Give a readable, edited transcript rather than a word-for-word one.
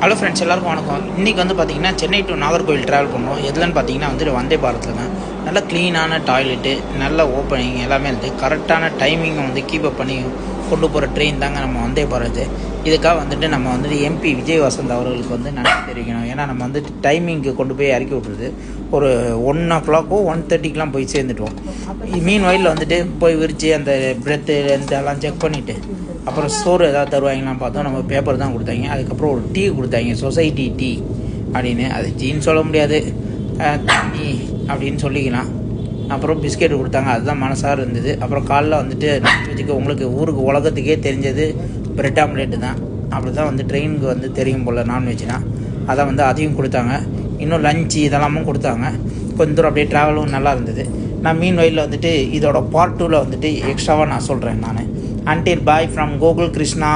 Hello friends, எல்லாருக்கும் வணக்கம். இன்றைக்கி வந்து பார்த்திங்கன்னா சென்னை டு நாகர்கோவில் ட்ராவல் பண்ணோம். எதுலன்னு பார்த்தீங்கன்னா வந்து வந்தே பாரத்தில் தான். நல்ல க்ளீனான டாய்லெட்டு, நல்ல ஓப்பனிங் எல்லாமே இருக்குது. கரெக்டான டைமிங்கை வந்து கீப்பப் பண்ணி கொண்டு போகிற ட்ரெயின் தாங்க நம்ம வந்தே பாரத். இதுக்காக வந்துட்டு நம்ம வந்துட்டு எம்பி விஜய் வசந்த் அவர்களுக்கு வந்து நன்றி தெரிவிக்கணும். ஏன்னா நம்ம வந்துட்டு டைமிங்க்கு கொண்டு போய் இறக்கி விட்ருது. ஒரு 1:00 1:30 போய் சேர்ந்துட்டோம். மீன் வயலில் வந்துட்டு போய் விரித்து அந்த பிரெத்து இதெல்லாம் செக் பண்ணிவிட்டு அப்புறம் சோறு ஏதாவது தருவாங்களாம் பார்த்தோம். நம்ம பேப்பர் தான் கொடுத்தாங்க. அதுக்கப்புறம் ஒரு டீ கொடுத்தாங்க, சொசைட்டி டீ அப்படின்னு. அது டீன்னு சொல்ல முடியாது, தண்ணி அப்படின்னு சொல்லிக்கலாம். அப்புறம் பிஸ்கெட்டு கொடுத்தாங்க, அதுதான் மனசாக இருந்தது. அப்புறம் காலைல வந்துட்டு நான்வெஜ்ஜுக்கு உங்களுக்கு ஊருக்கு உலகத்துக்கே தெரிஞ்சது பிரெட் ஆம்லேட்டு தான். அப்படி தான் வந்து ட்ரெயினுக்கு வந்து தெரியும் போல் நான்வெஜ்னால். அதை வந்து அதையும் கொடுத்தாங்க. இன்னும் லஞ்சு இதெல்லாமும் கொடுத்தாங்க. கொஞ்சம் தூரம் அப்படியே ட்ராவலும் நல்லா இருந்தது. நான் மீன் வயலில் வந்துட்டு இதோட பார்ட் 2ல் வந்துட்டு எக்ஸ்ட்ராவாக நான் சொல்கிறேன். நான் until bye from Gogul Krishna.